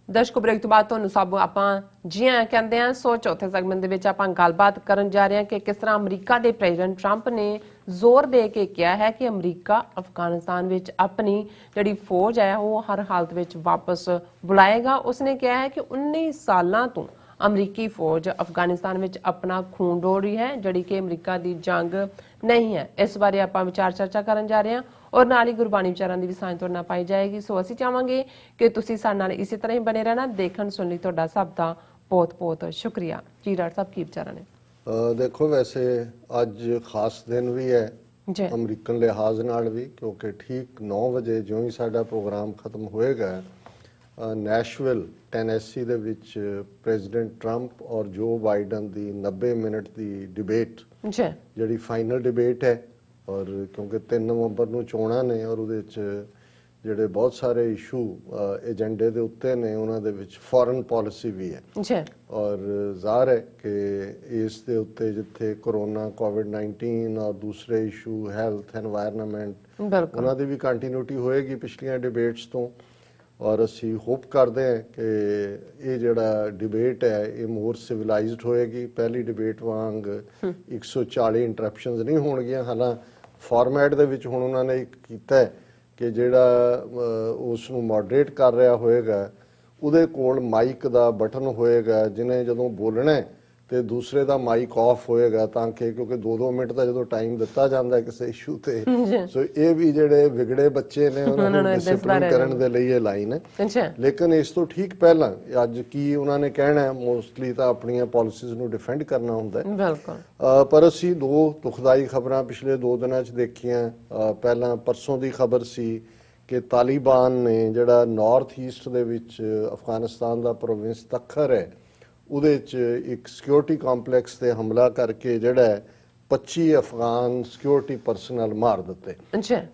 ਦਰਸ਼ਕੋ break ਤੋਂ ਬਾਅਦ ਤੁਹਾਨੂੰ ਸਭ ਆਪਾਂ ਜੀ ਆਇਆਂ ਕਹਿੰਦੇ ਆ। ਸੋ ਚੌਥੇ ਸੈਗਮੈਂਟ ਦੇ ਵਿੱਚ ਆਪਾਂ ਗੱਲਬਾਤ ਕਰਨ ਜਾ ਰਹੇ ਹਾਂ ਕਿ ਕਿਸ ਤਰ੍ਹਾਂ ਅਮਰੀਕਾ ਦੇ ਪ੍ਰੈਜ਼ੀਡੈਂਟ ਟਰੰਪ ਨੇ ਜ਼ੋਰ ਦੇ ਕੇ ਕਿਹਾ ਹੈ ਕਿ ਅਮਰੀਕਾ ਅਫਗਾਨਿਸਤਾਨ ਵਿੱਚ ਆਪਣੀ ਜਿਹੜੀ ਫੌਜ ਹੈ ਉਹ ਹਰ ਹਾਲਤ ਵਿੱਚ ਵਾਪਸ ਬੁਲਾਏਗਾ। ਉਸਨੇ ਕਿਹਾ ਹੈ ਕਿ 19 ਸਾਲਾਂ ਤੋਂ ਅਮਰੀਕੀ ਫੌਜ ਅਫਗਾਨਿਸਤਾਨ ਵਿੱਚ ਆਪਣਾ ਖੂਨ ਡੋਲ ਰਹੀ ਹੈ, ਜਿਹੜੀ ਕਿ ਅਮਰੀਕਾ ਦੀ ਜੰਗ ਨਹੀਂ ਹੈ। ਇਸ ਬਾਰੇ ਆਪਾਂ ਵਿਚਾਰ ਚਰਚਾ ਕਰਨ ਜਾ ਰਹੇ ਹਾਂ ਔਰ ਨਾਲ ਹੀ ਗੁਰਬਾਣੀ ਵਿਚਾਰਾਂ ਦੀ ਵੀ ਸਾਂਝ ਤੁਹਾਡੇ ਨਾਲ ਪਾਈ ਜਾਏਗੀ। ਸੋ ਅਸੀਂ ਚਾਹਾਂਗੇ ਕਿ ਤੁਸੀਂ ਸਾਡੇ ਨਾਲ ਇਸੇ ਤਰ੍ਹਾਂ ਹੀ ਬਣੇ ਰਹਿਣਾ। ਦੇਖਣ ਸੁਣ ਲਈ ਤੁਹਾਡਾ ਸਭ ਦਾ ਬਹੁਤ ਬਹੁਤ ਸ਼ੁਕਰੀਆ। ਜੀ ਡਾਕਟਰ ਸਾਹਿਬ ਕੀ ਵਿਚਾਰਾਂ ਨੇ? ਦੇਖੋ ਵੈਸੇ ਅੱਜ ਖਾਸ ਦਿਨ ਵੀ ਹੈ ਅਮਰੀਕਨ ਲਿਹਾਜ਼ ਨਾਲ ਵੀ, ਕਿਉਂਕਿ ਠੀਕ 9 ਵਜੇ ਜਿਉਂ ਹੀ ਸਾਡਾ ਪ੍ਰੋਗਰਾਮ ਖਤਮ ਹੋਏਗਾ ਨੈਸ਼ਵਿਲ ਟੈਨੈਸੀ ਦੇ ਵਿੱਚ ਪ੍ਰੈਜ਼ੀਡੈਂਟ ਟਰੰਪ ਔਰ ਜੋ ਬਾਈਡਨ ਦੀ 90 ਮਿੰਟ ਦੀ ਡਿਬੇਟ ਜਿਹੜੀ ਫਾਈਨਲ ਡਿਬੇਟ ਹੈ, ਔਰ ਕਿਉਂਕਿ 3 ਨਵੰਬਰ ਨੂੰ ਚੋਣਾਂ ਨੇ ਔਰ ਉਹਦੇ ਵਿੱਚ ਜਿਹੜੇ ਬਹੁਤ ਸਾਰੇ ਇਸ਼ੂ ਏਜੰਡੇ ਦੇ ਉੱਤੇ ਨੇ, ਉਹਨਾਂ ਦੇ ਵਿੱਚ ਫੋਰਨ ਪਾਲਿਸੀ ਵੀ ਹੈ ਔਰ ਜ਼ਾਹਰ ਹੈ ਕਿ ਇਸ ਦੇ ਉੱਤੇ ਜਿੱਥੇ ਕਰੋਨਾ ਕੋਵਿਡ-19 ਔਰ ਦੂਸਰੇ ਇਸ਼ੂ ਹੈਲਥ ਐਨਵਾਇਰਨਮੈਂਟ ਉਹਨਾਂ ਦੀ ਵੀ ਕੰਟੀਨਿਊਟੀ ਹੋਏਗੀ ਪਿਛਲੀਆਂ ਡਿਬੇਟਸ ਤੋਂ। ਔਰ ਅਸੀਂ ਹੋਪ ਕਰਦੇ ਹਾਂ ਕਿ ਇਹ ਜਿਹੜਾ ਡਿਬੇਟ ਹੈ ਇਹ ਮੋਰ ਸਿਵਲਾਈਜ਼ਡ ਹੋਏਗੀ। ਪਹਿਲੀ ਡਿਬੇਟ ਵਾਂਗ 140 ਇੰਟਰਪਸ਼ਨਸ ਨਹੀਂ ਹੋਣਗੀਆਂ। ਹਾਲਾਂਕਿ ਫਾਰਮੈਟ ਦੇ ਵਿੱਚ ਹੁਣ ਉਹਨਾਂ ਨੇ ਇੱਕ ਕੀਤਾ ਕਿ ਜਿਹੜਾ ਉਸ ਨੂੰ ਮੋਡਰੇਟ ਕਰ ਰਿਹਾ ਹੋਏਗਾ ਉਹਦੇ ਕੋਲ ਮਾਈਕ ਦਾ ਬਟਨ ਹੋਏਗਾ, ਜਿਹਨੇ ਜਦੋਂ ਬੋਲਣਾ ਤੇ ਦੂਸਰੇ ਦਾ ਮਾਈਕ ਆਫ ਹੋਏਗਾ, ਤਾਂ ਕਿ ਕਿਉਂਕਿ 2-2 ਮਿੰਟ ਦਾ ਜਦੋਂ ਟਾਈਮ ਦਿੱਤਾ ਜਾਂਦਾ ਕਿਸੇ ਇਸ਼ੂ ਤੇ, ਸੋ ਇਹ ਵੀ ਜਿਹੜੇ ਵਿਗੜੇ ਬੱਚੇ ਨੇ ਉਹਨਾਂ ਨੂੰ ਡਿਸਪਲਿਨ ਕਰਨ ਦੇ ਲਈ ਇਹ ਲਾਈਨ ਹੈ। ਲੇਕਿਨ ਇਸ ਤੋਂ ਠੀਕ ਪਹਿਲਾਂ ਅੱਜ ਕੀ ਉਹਨਾਂ ਨੇ ਕਹਿਣਾ ਹੈ, ਮੋਸਟਲੀ ਤਾਂ ਆਪਣੀਆਂ ਪਾਲਿਸੀਜ਼ ਨੂੰ ਡਿਫੈਂਡ ਕਰਨਾ ਹੁੰਦਾ ਹੈ। ਪਰ ਅਸੀਂ 2 ਦੁਖਦਾਈ ਖਬਰਾਂ ਪਿਛਲੇ 2 ਦਿਨਾਂ 'ਚ ਦੇਖੀਆਂ। ਪਹਿਲਾਂ ਪਰਸੋਂ ਦੀ ਖਬਰ ਸੀ ਕਿ ਤਾਲਿਬਾਨ ਨੇ ਜਿਹੜਾ ਨਾਰਥ ਈਸਟ ਦੇ ਵਿੱਚ ਅਫਗਾਨਿਸਤਾਨ ਦਾ ਪ੍ਰੋਵਿੰਸ ਤਖਰ ਹੈ ਉਹਦੇ 'ਚ ਇੱਕ ਸਿਕਿਉਰਿਟੀ ਕੰਪਲੈਕਸ ਤੇ ਹਮਲਾ ਕਰਕੇ ਜਿਹੜਾ 25 ਅਫਗਾਨ ਸਿਕਿਉਰਿਟੀ ਪਰਸਨਲ ਮਾਰ ਦਿੱਤੇ।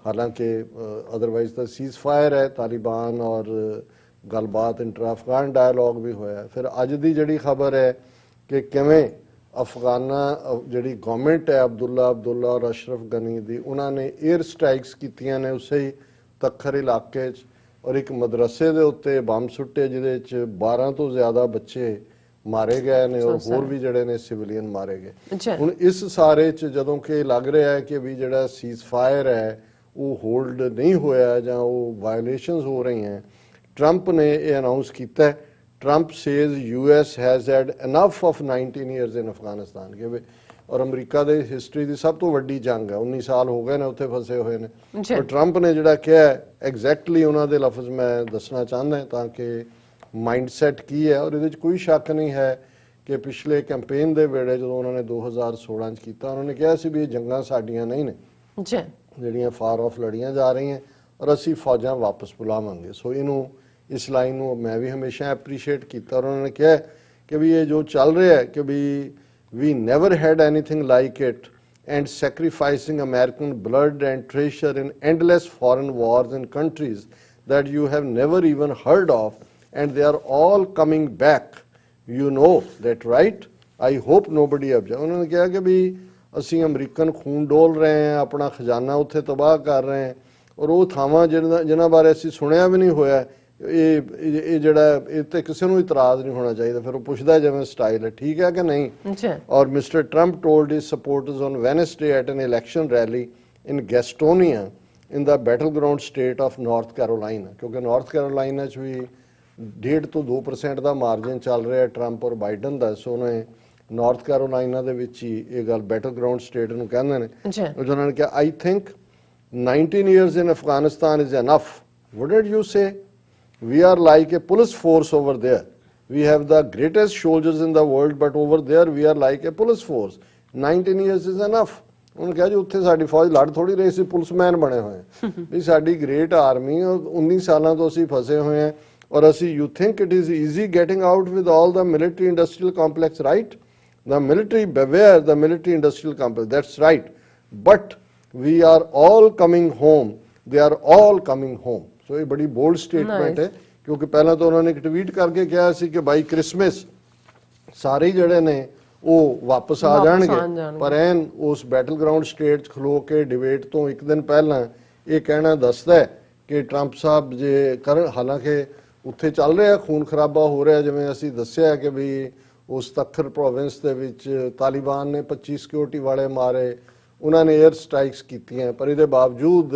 ਹਾਲਾਂਕਿ ਅਦਰਵਾਈਜ਼ ਤਾਂ ਸੀਜ਼ ਫਾਇਰ ਹੈ, ਤਾਲਿਬਾਨ ਔਰ ਗੱਲਬਾਤ ਇੰਟਰ ਅਫਗਾਨ ਡਾਇਲੋਗ ਵੀ ਹੋਇਆ। ਫਿਰ ਅੱਜ ਦੀ ਜਿਹੜੀ ਖਬਰ ਹੈ ਕਿ ਕਿਵੇਂ ਅਫਗਾਨਾ ਜਿਹੜੀ ਗਵਰਨਮੈਂਟ ਹੈ ਅਬਦੁੱਲਾ ਔਰ ਅਸ਼ਰਫ ਗਨੀ ਦੀ, ਉਹਨਾਂ ਨੇ 에ਅਰ ਸਟ੍ਰਾਈਕਸ ਕੀਤੀਆਂ ਨੇ ਉਸੇ ਹੀ ਤਖਰ ਇਲਾਕੇ 'ਚ ਔਰ ਇੱਕ ਮਦਰਸੇ ਦੇ ਉੱਤੇ ਬੰਬ ਸੁੱਟੇ ਜਿਹਦੇ 'ਚ 12 ਤੋਂ ਜ਼ਿਆਦਾ ਬੱਚੇ ਮਾਰੇ ਗਏ ਨੇ ਔਰ ਹੋਰ ਵੀ ਜਿਹੜੇ ਨੇ ਸਿਵਲੀਅਨ ਮਾਰੇ ਗਏ। ਹੁਣ ਇਸ ਸਾਰੇ 'ਚ ਜਦੋਂ ਕਿ ਲੱਗ ਰਿਹਾ ਹੈ ਕਿ ਵੀ ਜਿਹੜਾ ਸੀਜ਼ ਫਾਇਰ ਹੈ ਉਹ ਹੋਲਡ ਨਹੀਂ ਹੋਇਆ ਜਾਂ ਉਹ ਵਾਇਓਲੇਸ਼ਨਸ ਹੋ ਰਹੀਆਂ, ਟਰੰਪ ਨੇ ਇਹ ਅਨਾਉਂਸ ਕੀਤਾ। Trump says US has had enough of 19 years in Afghanistan ਕਿ ਔਰ ਅਮਰੀਕਾ ਦੇ ਹਿਸਟਰੀ ਦੀ ਸਭ ਤੋਂ ਵੱਡੀ ਜੰਗ ਹੈ, 19 ਸਾਲ ਹੋ ਗਏ ਨੇ ਉੱਥੇ ਫਸੇ ਹੋਏ ਨੇ। ਔਰ ਟਰੰਪ ਨੇ ਜਿਹੜਾ ਕਿਹਾ ਐਗਜ਼ੈਕਟਲੀ ਉਹਨਾਂ ਦੇ ਲਫ਼ਜ਼ ਮੈਂ ਦੱਸਣਾ ਚਾਹੁੰਦਾ ਤਾਂ ਕਿ ਮਾਈਂਡਸੈਟ ਕੀ ਹੈ। ਔਰ ਇਹਦੇ 'ਚ ਕੋਈ ਸ਼ੱਕ ਨਹੀਂ ਹੈ ਕਿ ਪਿਛਲੇ ਕੈਂਪੇਨ ਦੇ ਵੇਲੇ ਜਦੋਂ ਉਹਨਾਂ ਨੇ 2016 'ਚ ਕੀਤਾ, ਉਹਨਾਂ ਨੇ ਕਿਹਾ ਸੀ ਵੀ ਇਹ ਜੰਗਾਂ ਸਾਡੀਆਂ ਨਹੀਂ ਨੇ ਜਿਹੜੀਆਂ ਫਾਰ ਆਫ ਲੜੀਆਂ ਜਾ ਰਹੀਆਂ ਔਰ ਅਸੀਂ ਫੌਜਾਂ ਵਾਪਸ ਬੁਲਾਵਾਂਗੇ। ਸੋ ਇਹਨੂੰ ਇਸ ਲਾਈਨ ਨੂੰ ਮੈਂ ਵੀ ਹਮੇਸ਼ਾ ਐਪਰੀਸ਼ੀਏਟ ਕੀਤਾ। ਔਰ ਉਹਨਾਂ ਨੇ ਕਿਹਾ ਕਿ ਵੀ ਇਹ ਜੋ ਚੱਲ ਰਿਹਾ ਹੈ ਕਿ ਵੀ we never had anything like it and sacrificing American blood and treasure in endless foreign wars in countries that you have never even heard of, and they are all coming back, you know that, right? I hope nobody objects। ਉਹਨਾਂ ਨੇ ਕਿਹਾ ਕਿ ਵੀ ਅਸੀਂ American ਖੂਨ ਡੋਲ ਰਹੇ ਹਾਂ, ਆਪਣਾ ਖਜ਼ਾਨਾ ਉੱਥੇ ਤਬਾਹ ਕਰ ਰਹੇ ਹਾਂ ਔਰ ਉਹ ਥਾਵਾਂ ਜਿਨ੍ਹਾਂ ਬਾਰੇ ਅਸੀਂ ਸੁਣਿਆ ਵੀ ਨਹੀਂ ਹੋਇਆ, ਇਹ ਜਿਹੜਾ ਇਹ ਤੇ ਕਿਸੇ ਨੂੰ ਇਤਰਾਜ਼ ਨਹੀਂ ਹੋਣਾ ਚਾਹੀਦਾ। ਫਿਰ ਉਹ ਪੁੱਛਦਾ ਜਿਵੇਂ ਸਟਾਈਲ ਹੈ, ਠੀਕ ਹੈ ਕਿ ਨਹੀਂ। ਔਰ mister Trump told his supporters on Wednesday at an election rally in Gastonia in the battleground state of North Carolina, ਕਿਉਂਕਿ ਨਾਰਥ ਕੈਰੋਲਾਈਨਾ 'ਚ ਵੀ 1.5 ਤੋਂ 2% ਦਾ ਮਾਰਜਨ ਚੱਲ ਰਿਹਾ ਟਰੰਪ ਔਰ ਬਾਈਡਨ ਦਾ। ਸੋ ਉਹਨੇ ਨਾਰਥ ਕੈਰੋਲਾਈਨਾ ਦੇ ਵਿੱਚ ਹੀ ਇਹ ਗੱਲ ਬੈਟਲ ਗਰਾਊਂਡ ਸਟੇਟ ਨੂੰ ਕਹਿੰਦੇ ਨੇ। ਉਹਨਾਂ ਨੇ ਕਿਹਾ I think 19 years in Afghanistan is enough. What did you say? We are like a police force over there. We have the greatest soldiers in the world, but over there we are like a police force. 19 years is enough. ਉਹਨੇ ਕਿਹਾ ਜੀ ਉੱਥੇ ਸਾਡੀ ਫੌਜ ਲੜ ਥੋੜੀ ਰਹੀ ਸੀ, policeman ਬਣੇ ਹੋਏ ਵੀ ਸਾਡੀ ਗ੍ਰੇਟ ਆਰਮੀ 19 ਸਾਲਾਂ ਤੋਂ ਅਸੀਂ ਫਸੇ ਹੋਏ ਹਾਂ ਔਰ ਅਸੀਂ you think it is easy getting out with all the military industrial complex, right? The military, beware the military industrial complex, that's right, but we are all coming home, they are all coming home। ਸੋ ਇਹ ਬੜੀ bold statement ਹੈ, ਕਿਉਂਕਿ ਪਹਿਲਾਂ ਤਾਂ ਉਹਨਾਂ ਨੇ ਇੱਕ tweet ਕਰਕੇ ਕਿਹਾ ਸੀ ਕਿ ਬਾਈ ਕ੍ਰਿਸਮਸ ਸਾਰੇ ਜਿਹੜੇ ਨੇ ਉਹ ਵਾਪਸ ਆ ਜਾਣਗੇ, ਪਰ ਐਨ ਉਸ ਬੈਟਲ ਗਰਾਊਂਡ ਸਟੇਟ 'ਚ ਖਲੋ ਕੇ ਡਿਬੇਟ ਤੋਂ ਇੱਕ ਦਿਨ ਪਹਿਲਾਂ ਇਹ ਕਹਿਣਾ ਦੱਸਦਾ ਹੈ ਕਿ ਟਰੰਪ ਸਾਹਿਬ ਜੇ ਕਰਨ, ਹਾਲਾਂਕਿ ਉੱਥੇ ਚੱਲ ਰਿਹਾ ਖੂਨ ਖਰਾਬਾ ਹੋ ਰਿਹਾ। ਜਿਵੇਂ ਅਸੀਂ ਦੱਸਿਆ ਕਿ ਵੀ ਉਸ ਤਖਰ ਪ੍ਰੋਵਿੰਸ ਦੇ ਵਿੱਚ ਤਾਲਿਬਾਨ ਨੇ 25 ਸਿਕਿਉਰਿਟੀ ਵਾਲੇ ਮਾਰੇ, ਉਹਨਾਂ ਨੇ 에ਅਰ ਸਟ੍ਰਾਈਕਸ ਕੀਤੀਆਂ, ਪਰ ਇਹਦੇ ਬਾਵਜੂਦ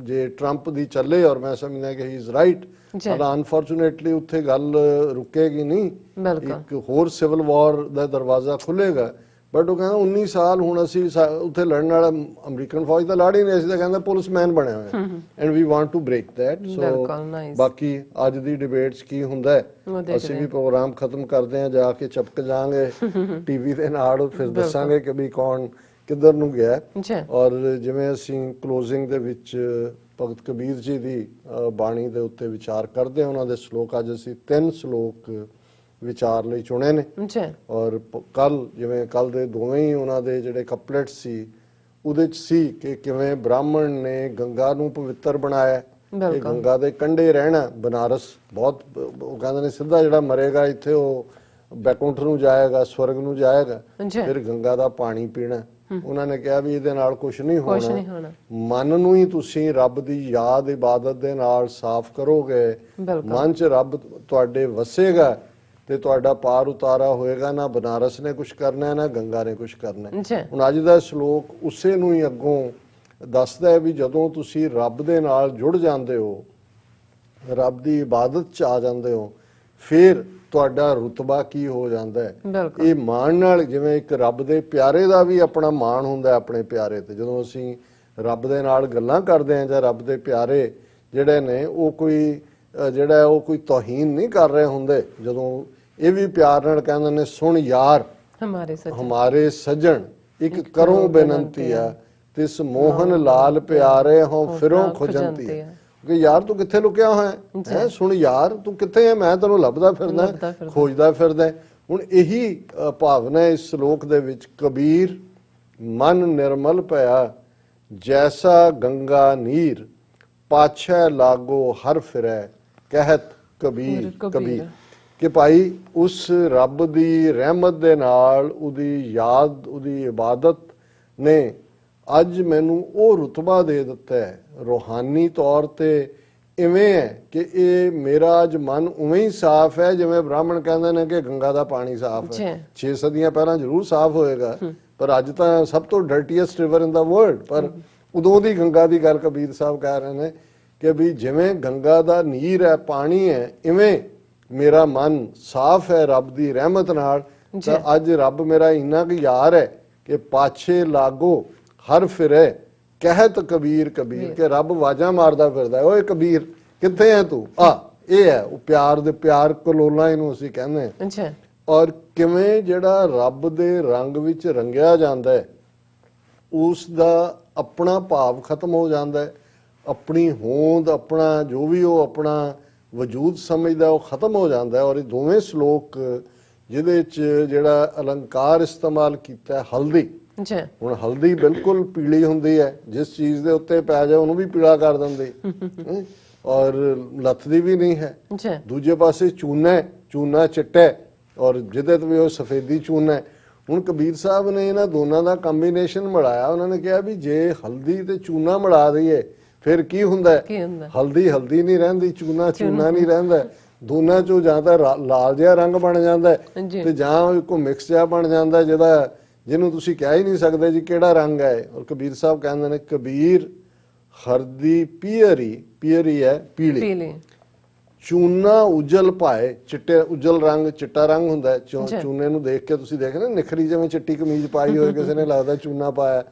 ਜੇ ਟਰੰਪ ਦੀ ਚੱਲੇ, ਔਰ ਮੈਂ ਸਮਝਦਾ ਕਿ ਹੀ ਇਜ਼ ਰਾਈਟ, ਪਰ ਅਨਫੋਰਚੂਨੇਟਲੀ ਉੱਥੇ ਗੱਲ ਰੁਕੇਗੀ ਨਹੀਂ, ਇੱਕ ਹੋਰ ਸਿਵਲ ਵਾਰ ਦਾ ਦਰਵਾਜ਼ਾ ਖੁੱਲੇਗਾ। ਬਟ ਉਹ ਕਹਿੰਦਾ 19 ਸਾਲ ਹੁਣ ਅਸੀਂ ਉੱਥੇ ਲੜਨ ਵਾਲਾ ਅਮਰੀਕਨ ਫੌਜ ਤਾਂ ਲੜ ਹੀ ਨਹੀਂ, ਅਸੀਂ ਤਾਂ ਕਹਿੰਦਾ ਪੁਲਿਸਮੈਨ ਬਣੇ ਹੋਏ and we want to break that. So ਬਾਕੀ ਅੱਜ ਦੀ ਡਿਬੇਟ 'ਚ ਕੀ ਹੁੰਦਾ ਹੈ, ਅਸੀਂ ਵੀ ਪ੍ਰੋਗਰਾਮ ਖਤਮ ਕਰਦੇ ਹਾਂ, ਜਾ ਕੇ ਚਪਕ ਜਾਾਂਗੇ ਟੀਵੀ ਦੇ ਨਾਲ, ਫਿਰ ਦੱਸਾਂਗੇ ਕਿ ਵੀ ਕੌਣ ਕਿੱਧਰ ਨੂੰ ਗਿਆ। ਔਰ ਜਿਵੇਂ ਅਸੀਂ ਕਲੋਜ਼ਿੰਗ ਦੇ ਵਿੱਚ ਭਗਤ ਕਬੀਰ ਜੀ ਦੀ ਬਾਣੀ ਦੇ ਉੱਤੇ ਵਿਚਾਰ ਕਰਦੇ ਹਾਂ, ਉਹਨਾਂ ਦੇ ਸ਼ਲੋਕ ਅੱਜ ਅਸੀਂ 3 ਸ਼ਲੋਕ ਵਿਚਾਰ ਲਈ ਚੁਣੇ ਨੇ। ਔਰ ਕੱਲ ਜਿਵੇਂ ਕੱਲ ਦੇ ਦੋਵੇਂ ਹੀ ਉਹਨਾਂ ਦੇ ਜਿਹੜੇ ਕਪਲੇਟ ਸੀ ਉਹਦੇ 'ਚ ਸੀ ਕਿ ਕਿਵੇਂ ਬ੍ਰਾਹਮਣ ਨੇ ਗੰਗਾ ਨੂੰ ਪਵਿੱਤਰ ਬਣਾਇਆ, ਇਹ ਗੰਗਾ ਦੇ ਕੰਢੇ ਰਹਿਣਾ। ਬਨਾਰਸ ਬਹੁਤ, ਉਹ ਕਹਿੰਦੇ ਨੇ ਸਿੱਧਾ ਜਿਹੜਾ ਮਰੇਗਾ ਇੱਥੇ ਉਹ ਬੈਕੁੰਠ ਨੂੰ ਜਾਏਗਾ, ਸਵਰਗ ਨੂੰ ਜਾਏਗਾ, ਫਿਰ ਗੰਗਾ ਦਾ ਪਾਣੀ ਪੀਣਾ। ਉਹਨਾਂ ਨੇ ਕਿਹਾ ਵੀ ਇਹਦੇ ਨਾਲ ਕੁਝ ਨਹੀਂ ਹੋਣਾ, ਮਨ ਨੂੰ ਹੀ ਤੁਸੀਂ ਰੱਬ ਦੀ ਯਾਦ ਇਬਾਦਤ ਦੇ ਨਾਲ ਸਾਫ਼ ਕਰੋਗੇ, ਮਨ 'ਚ ਰੱਬ ਤੁਹਾਡੇ ਵਸੇਗਾ ਤੇ ਤੁਹਾਡਾ ਪਾਰ ਉਤਾਰਾ ਹੋਏਗਾ। ਨਾ ਬਨਾਰਸ ਨੇ ਕੁਝ ਕਰਨਾ, ਨਾ ਗੰਗਾ ਨੇ ਕੁਝ ਕਰਨਾ। ਹੁਣ ਅੱਜ ਦਾ ਸ਼ਲੋਕ ਉਸੇ ਨੂੰ ਹੀ ਅੱਗੋਂ ਦੱਸਦਾ ਹੈ ਵੀ ਜਦੋਂ ਤੁਸੀਂ ਰੱਬ ਦੇ ਨਾਲ ਜੁੜ ਜਾਂਦੇ ਹੋ, ਰੱਬ ਦੀ ਇਬਾਦਤ 'ਚ ਆ ਜਾਂਦੇ ਹੋ, ਫਿਰ ਤੁਹਾਡਾ ਰੁਤਬਾ ਕੀ ਹੋ ਜਾਂਦਾ ਹੈ। ਇਹ ਮਾਣ ਨਾਲ, ਜਿਵੇਂ ਇੱਕ ਰੱਬ ਦੇ ਪਿਆਰੇ ਦਾ ਵੀ ਆਪਣਾ ਮਾਣ ਹੁੰਦਾ ਆਪਣੇ ਪਿਆਰੇ ਤੇ, ਜਦੋਂ ਅਸੀਂ ਰੱਬ ਦੇ ਨਾਲ ਗੱਲਾਂ ਕਰਦੇ ਹਾਂ ਜਾਂ ਰੱਬ ਦੇ ਪਿਆਰੇ ਜਿਹੜੇ ਨੇ ਉਹ ਕੋਈ ਜਿਹੜਾ ਉਹ ਕੋਈ ਤੋਹੀਨ ਨਹੀਂ ਕਰ ਰਹੇ ਹੁੰਦੇ, ਜਦੋਂ ਇਹ ਵੀ ਪਿਆਰ ਨਾਲ ਕਹਿੰਦੇ ਨੇ ਸੁਣ ਯਾਰ ਹਮਾਰੇ ਸੱਜਣ ਇੱਕ ਕਰੋ ਬੇਨੰਤੀ ਆ, ਤਿਸ ਮੋਹਨ ਲਾਲ ਪਿਆਰੇ ਹੋ ਫਿਰੋਂ ਖੁਜੰਤੀ ਕਿ ਯਾਰ ਤੂੰ ਕਿੱਥੇ ਲੁਕਿਆ ਹੋਇਆ ਹੈ, ਸੁਣ ਯਾਰ ਤੂੰ ਕਿੱਥੇ ਹੈ, ਮੈਂ ਤੈਨੂੰ ਲੱਭਦਾ ਫਿਰਦਾ, ਖੋਜਦਾ ਫਿਰਦਾ। ਹੁਣ ਇਹੀ ਭਾਵਨਾ ਇਸ ਸ਼ਲੋਕ ਦੇ ਵਿੱਚ, ਕਬੀਰ ਮਨ ਨਿਰਮਲ ਭਇਆ ਜੈਸਾ ਗੰਗਾ ਨੀਰ, ਪਾਛੈ ਲਾਗੋ ਹਰ ਫਿਰੈ ਕਹਿਤ ਕਬੀਰ ਕਬੀਰ, ਕਿ ਭਾਈ ਉਸ ਰੱਬ ਦੀ ਰਹਿਮਤ ਦੇ ਨਾਲ, ਉਹਦੀ ਯਾਦ, ਉਹਦੀ ਇਬਾਦਤ ਨੇ ਅੱਜ ਮੈਨੂੰ ਉਹ ਰੁਤਬਾ ਦੇ ਦਿੱਤਾ ਹੈ ਰੂਹਾਨੀ ਤੌਰ ਤੇ। ਇਵੇਂ ਹੈ ਕਿ ਇਹ ਮੇਰਾ ਅੱਜ ਮਨ ਉਵੇਂ ਹੀ ਸਾਫ਼ ਹੈ ਜਿਵੇਂ ਬ੍ਰਾਹਮਣ ਕਹਿੰਦੇ ਨੇ ਕਿ ਗੰਗਾ ਦਾ ਪਾਣੀ ਸਾਫ਼ ਹੈ। 6 ਸਦੀਆਂ ਪਹਿਲਾਂ ਜ਼ਰੂਰ ਸਾਫ਼ ਹੋਏਗਾ, ਪਰ ਅੱਜ ਤਾਂ ਸਭ ਤੋਂ ਡਰਟੀਐਸਟ ਰਿਵਰ ਇਨ ਦਾ ਵਰਲਡ। ਪਰ ਉਦੋਂ ਦੀ ਗੰਗਾ ਦੀ ਗੱਲ ਕਬੀਰ ਸਾਹਿਬ ਕਹਿ ਰਹੇ ਨੇ ਕਿ ਵੀ ਜਿਵੇਂ ਗੰਗਾ ਦਾ ਨੀਰ ਹੈ, ਪਾਣੀ ਹੈ, ਇਵੇਂ ਮੇਰਾ ਮਨ ਸਾਫ਼ ਹੈ ਰੱਬ ਦੀ ਰਹਿਮਤ ਨਾਲ। ਤਾਂ ਅੱਜ ਰੱਬ ਮੇਰਾ ਇੰਨਾ ਕੁ ਯਾਰ ਹੈ ਕਿ ਪਾਛੇ ਲਾਗੋ ਹਰ ਫਿਰੇ ਕਹਿਤ ਕਬੀਰ ਕਬੀਰ, ਕਿ ਰੱਬ ਆਵਾਜ਼ਾਂ ਮਾਰਦਾ ਫਿਰਦਾ, ਓਏ ਕਬੀਰ ਕਿੱਥੇ ਹੈ ਤੂੰ ਆ। ਇਹ ਹੈ ਉਹ ਪਿਆਰ ਦੇ, ਪਿਆਰ ਕਲੋਲਾ ਇਹਨੂੰ ਅਸੀਂ ਕਹਿੰਦੇ ਹਾਂ। ਔਰ ਕਿਵੇਂ ਜਿਹੜਾ ਰੱਬ ਦੇ ਰੰਗ ਵਿੱਚ ਰੰਗਿਆ ਜਾਂਦਾ ਹੈ, ਉਸ ਦਾ ਆਪਣਾ ਭਾਵ ਖਤਮ ਹੋ ਜਾਂਦਾ ਹੈ, ਆਪਣੀ ਹੋਂਦ, ਆਪਣਾ ਜੋ ਵੀ ਉਹ ਆਪਣਾ ਵਜੂਦ ਸਮਝਦਾ ਉਹ ਖਤਮ ਹੋ ਜਾਂਦਾ ਹੈ। ਔਰ ਇਹ ਦੋਵੇਂ ਸ਼ਲੋਕ ਜਿਹਦੇ 'ਚ ਜਿਹੜਾ ਅਲੰਕਾਰ ਇਸਤੇਮਾਲ ਕੀਤਾ ਹਲਦੀ, ਹੁਣ ਹਲਦੀ ਬਿਲਕੁਲ ਪੀਲੀ ਹੁੰਦੀ ਹੈ, ਜਿਸ ਚੀਜ਼ ਦੇ ਉੱਤੇ ਪੈ ਜਾਏ ਉਹਨੂੰ ਵੀ ਪੀਲਾ ਕਰ ਦਿੰਦੀ, ਔਰ ਲੱਥਦੀ ਵੀ ਨਹੀਂ ਹੈ। ਦੂਜੇ ਪਾਸੇ ਚੂਨਾ, ਚੂਨਾ ਚਿੱਟਾ, ਔਰ ਜਿਹਦੇ ਤੇ ਵੀ ਉਹ ਸਫੇਦੀ ਚੂਨਾ ਹੈ। ਹੁਣ ਕਬੀਰ ਸਾਹਿਬ ਨੇ ਇਹਨਾਂ ਦੋਨਾਂ ਦਾ ਕੰਬੀਨੇਸ਼ਨ ਮਿਲਾਇਆ। ਉਹਨਾਂ ਨੇ ਕਿਹਾ ਵੀ ਜੇ ਹਲਦੀ ਤੇ ਚੂਨਾ ਮਿਲਾ ਦਈਏ ਫਿਰ ਕੀ ਹੁੰਦਾ ਹੈ, ਹਲਦੀ ਹਲਦੀ ਨਹੀਂ ਰਹਿੰਦੀ, ਚੂਨਾ ਚੂਨਾ ਨਹੀਂ ਰਹਿੰਦਾ। ਦੋਨਾਂ ਚੋਂ ਜਾਂ ਤਾਂ ਲਾਲ ਜਿਹਾ ਰੰਗ ਬਣ ਜਾਂਦਾ ਤੇ ਜਾਂ ਕੋਈ ਮਿਕਸ ਜਿਹਾ ਬਣ ਜਾਂਦਾ ਜਿਹਨੂੰ ਤੁਸੀਂ ਕਹਿ ਹੀ ਨਹੀਂ ਸਕਦੇ ਜੀ ਕਿਹੜਾ ਰੰਗ ਹੈ। ਔਰ ਕਬੀਰ ਸਾਹਿਬ ਕਹਿੰਦੇ ਨੇ ਕਬੀਰ ਹਰਦੀ ਪੀਅਰੀ, ਪੀਅਰੀ ਹੈ ਪੀਲੀ, ਚੂਨਾ ਉਜਲ ਪਾਏ, ਚਿੱਟੇ ਉਜਲ ਰੰਗ, ਚਿੱਟਾ ਰੰਗ ਹੁੰਦਾ ਹੈ। ਚੂਨੇ ਨੂੰ ਦੇਖ ਕੇ ਤੁਸੀਂ ਦੇਖਣਾ ਨਿਖਰੀ ਜਿਵੇਂ ਚਿੱਟੀ ਕਮੀਜ਼ ਪਾਈ ਹੋਏ ਕਿਸੇ ਨੇ, ਲੱਗਦਾ ਚੂਨਾ ਪਾਇਆ।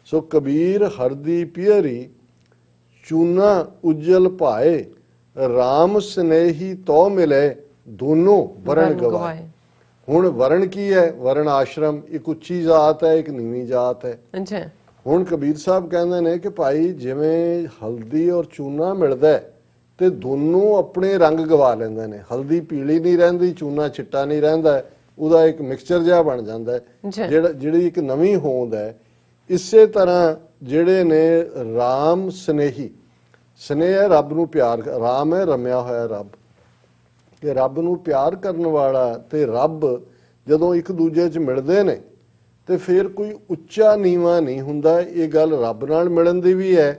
ਸੋ ਕਬੀਰ ਹਰਦੀ ਪੀਅਰੀ ਚੂਨਾ ਉਜਲ ਪਾਏ, ਰਾਮ ਸਨੇਹੀ ਤੋ ਮਿਲੇ ਦੋਨੋਂ ਵਰਣ ਗਵਾਏ। ਹੁਣ ਵਰਣ ਕੀ ਹੈ, ਵਰਣ ਆਸ਼ਰਮ, ਇੱਕ ਉੱਚੀ ਜਾਤ ਹੈ, ਇੱਕ ਨੀਵੀਂ ਜਾਤ ਹੈ। ਹੁਣ ਕਬੀਰ ਸਾਹਿਬ ਕਹਿੰਦੇ ਨੇ ਕਿ ਭਾਈ ਜਿਵੇਂ ਹਲਦੀ ਔਰ ਚੂਨਾ ਮਿਲਦਾ ਤੇ ਦੋਨੋਂ ਆਪਣੇ ਰੰਗ ਗਵਾ ਲੈਂਦੇ ਨੇ, ਹਲਦੀ ਪੀਲੀ ਨਹੀਂ ਰਹਿੰਦੀ, ਚੂਨਾ ਚਿੱਟਾ ਨਹੀਂ ਰਹਿੰਦਾ, ਉਹਦਾ ਇੱਕ ਮਿਕਸਚਰ ਜਿਹਾ ਬਣ ਜਾਂਦਾ ਹੈ, ਜਿਹੜੀ ਇੱਕ ਨਵੀਂ ਹੋਂਦ ਹੈ। ਇਸੇ ਤਰ੍ਹਾਂ ਜਿਹੜੇ ਨੇ ਰਾਮ ਸਨੇਹੀ, ਸਨੇਹ ਹੈ ਰੱਬ ਨੂੰ ਪਿਆਰ, ਰਾਮ ਹੈ ਰਮਿਆ ਹੋਇਆ ਰੱਬ, ਕਿ ਰੱਬ ਨੂੰ ਪਿਆਰ ਕਰਨ ਵਾਲਾ ਤੇ ਰੱਬ ਜਦੋਂ ਇੱਕ ਦੂਜੇ 'ਚ ਮਿਲਦੇ ਨੇ ਤੇ ਫਿਰ ਕੋਈ ਉੱਚਾ ਨੀਵਾਂ ਨਹੀਂ ਹੁੰਦਾ। ਇਹ ਗੱਲ ਰੱਬ ਨਾਲ ਮਿਲਣ ਦੀ ਵੀ ਹੈ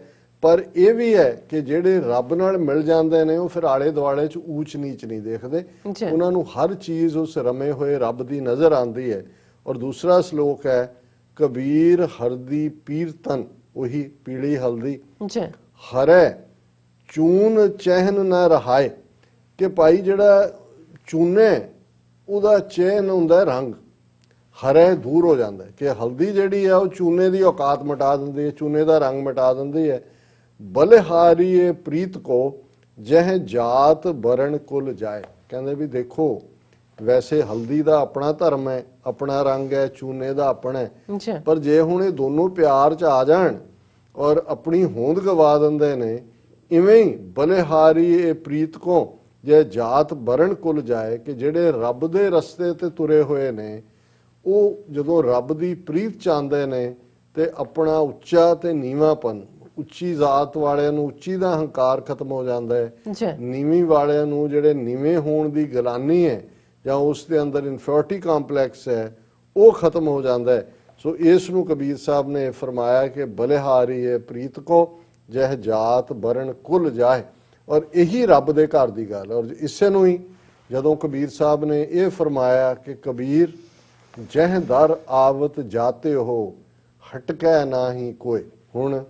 ਪਰ ਇਹ ਵੀ ਹੈ ਕਿ ਜਿਹੜੇ ਰੱਬ ਨਾਲ ਮਿਲ ਜਾਂਦੇ ਨੇ ਉਹ ਫਿਰ ਆਲੇ ਦੁਆਲੇ 'ਚ ਊਚ ਨੀਚ ਨਹੀਂ ਦੇਖਦੇ, ਉਹਨਾਂ ਨੂੰ ਹਰ ਚੀਜ਼ ਉਸ ਰਮੇ ਹੋਏ ਰੱਬ ਦੀ ਨਜ਼ਰ ਆਉਂਦੀ ਹੈ। ਔਰ ਦੂਸਰਾ ਸ਼ਲੋਕ ਹੈ, ਕਬੀਰ ਹਰਦੀ ਪੀਰਤਨ, ਉਹੀ ਪੀਲੀ ਹਲਦੀ, ਹਰੈ ਚੂਨ ਚਹਿਨ ਨਾ ਰਹਾਏ, ਕਿ ਭਾਈ ਜਿਹੜਾ ਚੂਨੇ ਉਹਦਾ ਚਹਿਨ ਹੁੰਦਾ ਰੰਗ, ਹਰੇ ਦੂਰ ਹੋ ਜਾਂਦਾ ਕਿ ਹਲਦੀ ਜਿਹੜੀ ਆ ਉਹ ਚੂਨੇ ਦੀ ਔਕਾਤ ਮਿਟਾ ਦਿੰਦੀ ਹੈ, ਚੂਨੇ ਦਾ ਰੰਗ ਮਿਟਾ ਦਿੰਦੀ ਹੈ। ਬਲਿਹਾਰੀ ਏ ਪ੍ਰੀਤ ਕੋ ਜਹ ਜਾਤ ਬਰਨ ਕੁਲ ਜਾਏ, ਕਹਿੰਦੇ ਵੀ ਦੇਖੋ ਵੈਸੇ ਹਲਦੀ ਦਾ ਆਪਣਾ ਧਰਮ ਹੈ, ਆਪਣਾ ਰੰਗ ਹੈ, ਚੂਨੇ ਦਾ ਆਪਣਾ ਹੈ, ਪਰ ਜੇ ਹੁਣ ਇਹ ਦੋਨੋਂ ਪਿਆਰ 'ਚ ਆ ਜਾਣ ਔਰ ਆਪਣੀ ਹੋਂਦ ਗਵਾ ਦਿੰਦੇ ਨੇ, ਇਵੇਂ ਹੀ ਬਲਿਹਾਰੀ ਏ ਪ੍ਰੀਤ ਕੋ ਜੇ ਜਾਤ ਬਰਨ ਕੁਲ ਜਾਏ, ਕਿ ਜਿਹੜੇ ਰੱਬ ਦੇ ਰਸਤੇ ਤੇ ਤੁਰੇ ਹੋਏ ਨੇ ਉਹ ਜਦੋਂ ਰੱਬ ਦੀ ਪ੍ਰੀਤ ਚਾਹੁੰਦੇ ਨੇ ਤੇ ਆਪਣਾ ਉੱਚਾ ਤੇ ਨੀਵਾਂਪਨ, ਉੱਚੀ ਜ਼ਾਤ ਵਾਲਿਆਂ ਨੂੰ ਉੱਚੀ ਦਾ ਹੰਕਾਰ ਖਤਮ ਹੋ ਜਾਂਦਾ ਹੈ, ਨੀਵੀਂ ਵਾਲਿਆਂ ਨੂੰ ਜਿਹੜੇ ਨੀਵੇਂ ਹੋਣ ਦੀ ਗਲਾਨੀ ਹੈ ਜਾਂ ਉਸ ਦੇ ਅੰਦਰ ਇਨਫੀਰੀਅਰਿਟੀ ਕੰਪਲੈਕਸ ਹੈ ਉਹ ਖਤਮ ਹੋ ਜਾਂਦਾ ਹੈ। ਸੋ ਇਸ ਨੂੰ ਕਬੀਰ ਸਾਹਿਬ ਨੇ ਫਰਮਾਇਆ ਕਿ ਬਲਿਹਾਰੀ ਹੈ ਪ੍ਰੀਤ ਕੋ ਜਹ ਜਾਤ ਬਰਨ ਕੁਲ ਜਾਏ, ਔਰ ਇਹੀ ਰੱਬ ਦੇ ਘਰ ਦੀ ਗੱਲ। ਔਰ ਇਸੇ ਨੂੰ ਹੀ ਜਦੋਂ ਕਬੀਰ ਸਾਹਿਬ ਨੇ ਇਹ ਫਰਮਾਇਆ ਕਿ ਕਬੀਰ ਜਹ ਦਰ ਆਵਤ ਜਾਤੇ ਹੋ ਹਟਕੈ ਨਾ ਹੀ ਕੋਈ, ਹੁਣ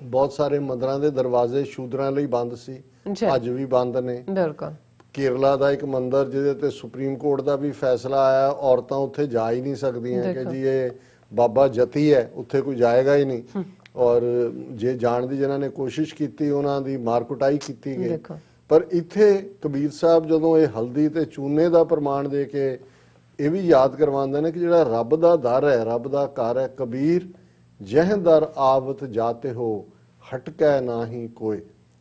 ਬਹੁਤ ਸਾਰੇ ਮੰਦਰਾਂ ਦੇ ਦਰਵਾਜ਼ੇ ਸ਼ੂਦਰਾਂ ਲਈ ਬੰਦ ਸੀ, ਅੱਜ ਵੀ ਬੰਦ ਨੇ। ਬਿਲਕੁਲ। ਕੇਰਲਾ ਦਾ ਇੱਕ ਮੰਦਿਰ ਜਿਹਦੇ ਤੇ ਸੁਪਰੀਮ ਕੋਰਟ ਦਾ ਵੀ ਫੈਸਲਾ ਆਇਆ, ਔਰਤਾਂ ਉੱਥੇ ਜਾ ਹੀ ਨਹੀਂ ਸਕਦੀਆਂ ਕਿ ਜੀ ਇਹ ਬਾਬਾ ਜਤੀ ਹੈ, ਉੱਥੇ ਕੋਈ ਜਾਏਗਾ ਹੀ ਨਹੀਂ, ਔਰ ਜੇ ਜਾਣ ਦੀ ਜਿਨ੍ਹਾਂ ਨੇ ਕੋਸ਼ਿਸ਼ ਕੀਤੀ ਉਹਨਾਂ ਦੀ ਮਾਰ ਕੁਟਾਈ ਕੀਤੀ ਗਈ। ਪਰ ਇੱਥੇ ਕਬੀਰ ਸਾਹਿਬ ਜਦੋਂ ਇਹ ਹਲਦੀ ਤੇ ਚੂਨੇ ਦਾ ਪ੍ਰਮਾਣ ਦੇ ਕੇ ਇਹ ਵੀ ਯਾਦ ਕਰਵਾਉਂਦੇ ਨੇ ਕਿ ਜਿਹੜਾ ਰੱਬ ਦਾ ਦਰ ਹੈ, ਰੱਬ ਦਾ ਘਰ ਹੈ, ਕਬੀਰ ਜਹ ਦਰ ਆਵਤ ਜਾਤੇ ਹੋ ਹਟਕੈ ਨਾ ਹੀ ਕੋਈ,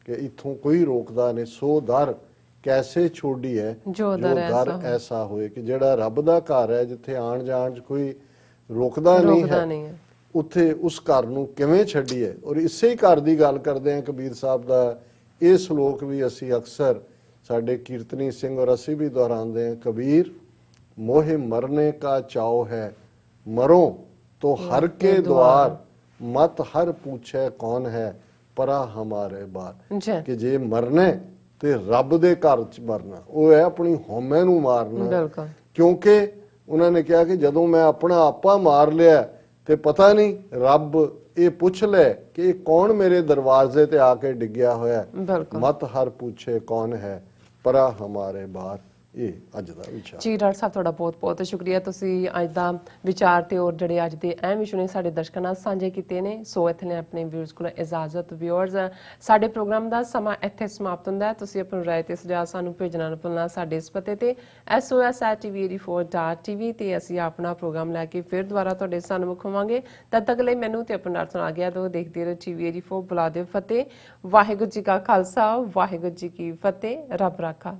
ਕਿ ਇੱਥੋਂ ਕੋਈ ਰੋਕਦਾ ਨਹੀਂ, ਸੋ ਦਰ ਕੈਸੇ ਛੋੜੀ ਹੈ ਜੋ ਦਰ ਐਸਾ ਹੋਏ, ਕਿ ਜਿਹੜਾ ਰੱਬ ਦਾ ਘਰ ਹੈ ਜਿੱਥੇ ਆਣ ਜਾਣ 'ਚ ਕੋਈ ਰੋਕਦਾ ਨਹੀਂ ਹੈ, ਉੱਥੇ ਉਸ ਘਰ ਨੂੰ ਕਿਵੇਂ ਛੱਡੀਏ। ਔਰ ਇਸੇ ਹੀ ਘਰ ਦੀ ਗੱਲ ਕਰਦੇ ਹਾਂ ਕਬੀਰ ਸਾਹਿਬ ਦਾ ਇਹ ਸ਼ਲੋਕ ਵੀ ਅਸੀਂ ਅਕਸਰ ਸਾਡੇ ਕੀਰਤਨੀ ਸਿੰਘ ਔਰ ਅਸੀਂ ਵੀ ਦੁਹਰਾਉਂਦੇ ਹਾਂ, ਕਬੀਰ मोहे मरने का चाव है मरो तो हर के द्वार मत हर पूछे कौन है परा हमारे बार, कि जे मरने ते रब दे घर च मरना, वो है अपनी होमे नू मारना, क्योंकि उन्होंने कहा कि जदों मैं अपना आपा मार लिया ते पता नहीं रब ये पूछ ले कि कौन मेरे दरवाजे ते आके डिग्या होया, मत हर पूछे कौन है परा हमारे बार। ਇਹ ਅੱਜ ਦਾ ਵਿਚਾਰ ਜੀ। ਡਾਕਟਰ ਸਾਹਿਬ ਤੁਹਾਡਾ ਬਹੁਤ ਬਹੁਤ ਸ਼ੁਕਰੀਆ, ਤੁਸੀਂ ਅੱਜ ਦਾ ਵਿਚਾਰ ਤੇ ਔਰ ਜਿਹੜੇ ਅੱਜ ਦੇ ਅਹਿਮ ਇਸ਼ੂ ਨੇ ਸਾਡੇ ਦਰਸ਼ਕਾਂ ਨਾਲ ਸਾਂਝੇ ਕੀਤੇ ਨੇ। ਸੋ ਇੱਥੇ ਨੇ ਆਪਣੇ ਵਿਊਅਰਸ ਕੋਲ ਇਜਾਜ਼ਤ। ਵਿਊਅਰਸ, ਸਾਡੇ ਪ੍ਰੋਗਰਾਮ ਦਾ ਸਮਾਂ ਇੱਥੇ ਸਮਾਪਤ ਹੁੰਦਾ ਹੈ। ਤੁਸੀਂ ਆਪਣੀ ਰਾਏ ਤੇ ਸੁਝਾਅ ਸਾਨੂੰ ਭੇਜਣਾ ਨਾ ਭੁੱਲਣਾ ਸਾਡੇ ਇਸ ਪਤੇ ਤੇ SOS@tv84.tv ਤੇ ਅਸੀਂ ਆਪਣਾ ਪ੍ਰੋਗਰਾਮ ਲੈ ਕੇ ਫਿਰ ਦੁਬਾਰਾ ਤੁਹਾਡੇ ਸਾਹਮਣੇ ਹੋਵਾਂਗੇ। ਤਦ ਤੱਕ ਲਈ ਮੈਨੂੰ ਤੇ ਆਪਣੇ ਡਾਕਟਰ ਨਾਲ ਆ ਗਿਆ ਦੋ ਦੇਖਦੇ ਰਹੋ TV84। ਬੁਲਾ ਦਿਓ ਫਤਿਹ। ਵਾਹਿਗੁਰੂ ਜੀ ਕਾ ਖਾਲਸਾ, ਵਾਹਿਗੁਰੂ ਜੀ ਕੀ ਫਤਿਹ। ਰੱਬ ਰਾਖਾ।